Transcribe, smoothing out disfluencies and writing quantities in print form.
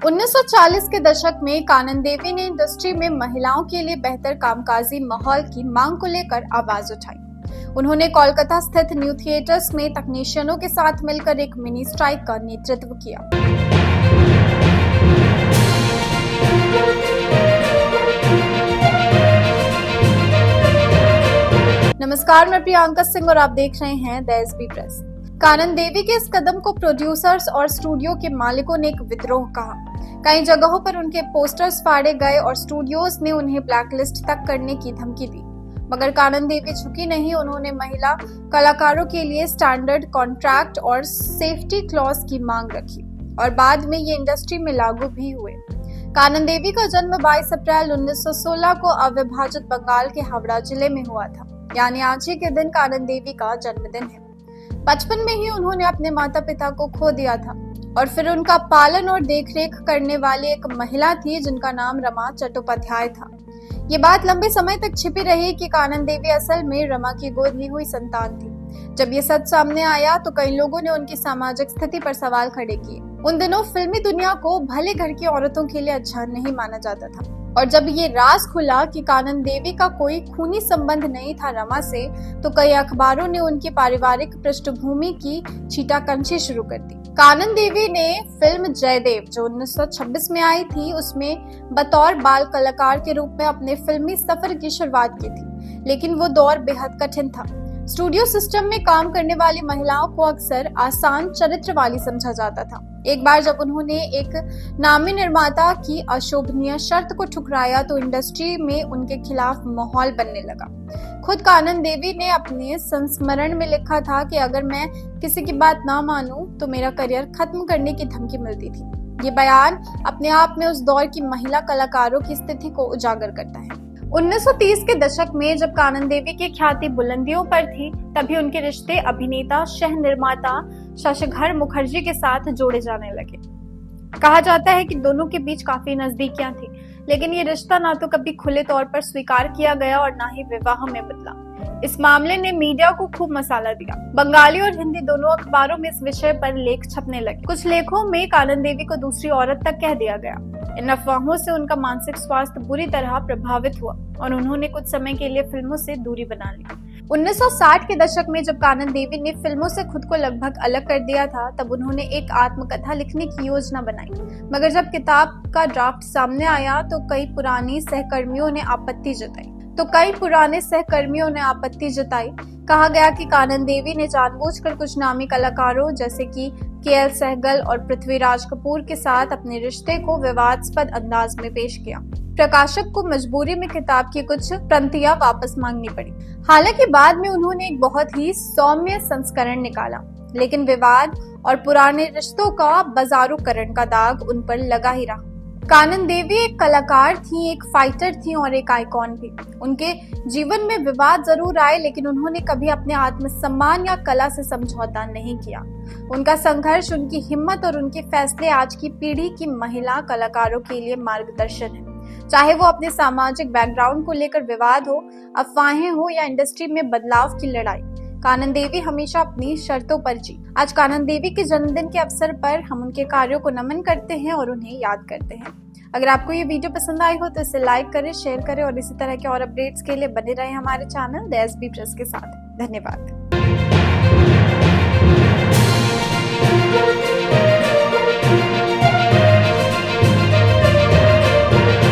1940 के दशक में कानन देवी ने इंडस्ट्री में महिलाओं के लिए बेहतर कामकाजी माहौल की मांग को लेकर आवाज उठाई। उन्होंने कोलकाता स्थित न्यू थिएटर्स में तकनीशियनों के साथ मिलकर एक मिनी स्ट्राइक का नेतृत्व किया। नमस्कार, मैं प्रियंका सिंह और आप देख रहे हैं द एसबी प्रेस। कानन देवी के इस कदम को प्रोड्यूसर्स और स्टूडियो के मालिकों ने एक विद्रोह कहा। कई जगहों पर उनके पोस्टर्स फाड़े गए और स्टूडियोज ने उन्हें ब्लैकलिस्ट तक करने की धमकी दी, मगर कानन देवी झुकी नहीं। उन्होंने महिला कलाकारों के लिए स्टैंडर्ड कॉन्ट्रैक्ट और सेफ्टी क्लॉज की मांग रखी और बाद में ये इंडस्ट्री में लागू भी हुए। कानन देवी का जन्म 22 अप्रैल 1916 को अविभाजित बंगाल के हावड़ा जिले में हुआ था, यानी आज ही के दिन कानन देवी का जन्मदिन है। बचपन में ही उन्होंने अपने माता पिता को खो दिया था और फिर उनका पालन और देखरेख करने वाली एक महिला थी जिनका नाम रमा चट्टोपाध्याय था। ये बात लंबे समय तक छिपी रही कि कानन देवी असल में रमा की गोद ली हुई संतान थी। जब ये सच सामने आया तो कई लोगों ने उनकी सामाजिक स्थिति पर सवाल खड़े किए। उन दिनों फिल्मी दुनिया को भले घर की औरतों के लिए अच्छा नहीं माना जाता था, और जब ये राज खुला कि कानन देवी का कोई खूनी संबंध नहीं था रमा से, तो कई अखबारों ने उनकी पारिवारिक पृष्ठभूमि की छीटाकंशी शुरू कर दी। कानन देवी ने फिल्म जयदेव जो 1926 में आई थी, उसमें बतौर बाल कलाकार के रूप में अपने फिल्मी सफर की शुरुआत की थी, लेकिन वो दौर बेहद कठिन था। स्टूडियो सिस्टम में काम करने वाली महिलाओं को अक्सर आसान चरित्र वाली समझा जाता था। एक बार जब उन्होंने एक नामी निर्माता की अशोभनीय शर्त को ठुकराया तो इंडस्ट्री में उनके खिलाफ माहौल बनने लगा। खुद कानन देवी ने अपने संस्मरण में लिखा था कि अगर मैं किसी की बात ना मानूं तो मेरा करियर खत्म करने की धमकी मिलती थी। ये बयान अपने आप में उस दौर की महिला कलाकारों की स्थिति को उजागर करता है। 1930 के दशक में जब कानन देवी की ख्याति बुलंदियों पर थी, तभी उनके रिश्ते अभिनेता सह निर्माता शशिधर मुखर्जी के साथ जोड़े जाने लगे। कहा जाता है कि दोनों के बीच काफी नजदीकियां थी, लेकिन ये रिश्ता ना तो कभी खुले तौर पर स्वीकार किया गया और ना ही विवाह में बदला। इस मामले ने मीडिया को खूब मसाला दिया। बंगाली और हिंदी दोनों अखबारों में इस विषय पर लेख छपने लगे। कुछ लेखों में कानन देवी को दूसरी औरत तक कह दिया गया। इन अफवाहों से उनका मानसिक स्वास्थ्य बुरी तरह प्रभावित हुआ और उन्होंने कुछ समय के लिए फिल्मों से दूरी बना ली। 1960 के दशक में जब कानन देवी ने फिल्मों से खुद को लगभग अलग कर दिया था, तब उन्होंने एक आत्मकथा लिखने की योजना बनाई, मगर जब किताब का ड्राफ्ट सामने आया तो कई पुराने सहकर्मियों ने आपत्ति जताई। कहा गया कि कानन देवी ने जानबूझकर कुछ नामी कलाकारों जैसे कि के.एल. सहगल और पृथ्वीराज कपूर के साथ अपने रिश्ते को विवादास्पद अंदाज में पेश किया। प्रकाशक को मजबूरी में किताब की कुछ प्रतियां वापस मांगनी पड़ी। हालांकि बाद में उन्होंने एक बहुत ही सौम्य संस्करण निकाला, लेकिन विवाद और पुराने रिश्तों का बाजारूकरण का दाग उन पर लगा ही रहा। कानन देवी एक कलाकार थी, एक फाइटर थी और एक आइकॉन भी। उनके जीवन में विवाद जरूर आए, लेकिन उन्होंने कभी अपने आत्मसम्मान या कला से समझौता नहीं किया। उनका संघर्ष, उनकी हिम्मत और उनके फैसले आज की पीढ़ी की महिला कलाकारों के लिए मार्गदर्शन है। चाहे वो अपने सामाजिक बैकग्राउंड को लेकर विवाद हो, अफवाहें हो या इंडस्ट्री में बदलाव की लड़ाई, कानन देवी हमेशा अपनी शर्तों पर जी। आज कानन देवी के जन्मदिन के अवसर पर हम उनके कार्यों को नमन करते हैं और उन्हें याद करते हैं। अगर आपको ये वीडियो पसंद आई हो तो इसे लाइक करें, शेयर करें और इसी तरह के और अपडेट्स के लिए बने रहें हमारे चैनल द एसबी प्रेस के साथ। धन्यवाद।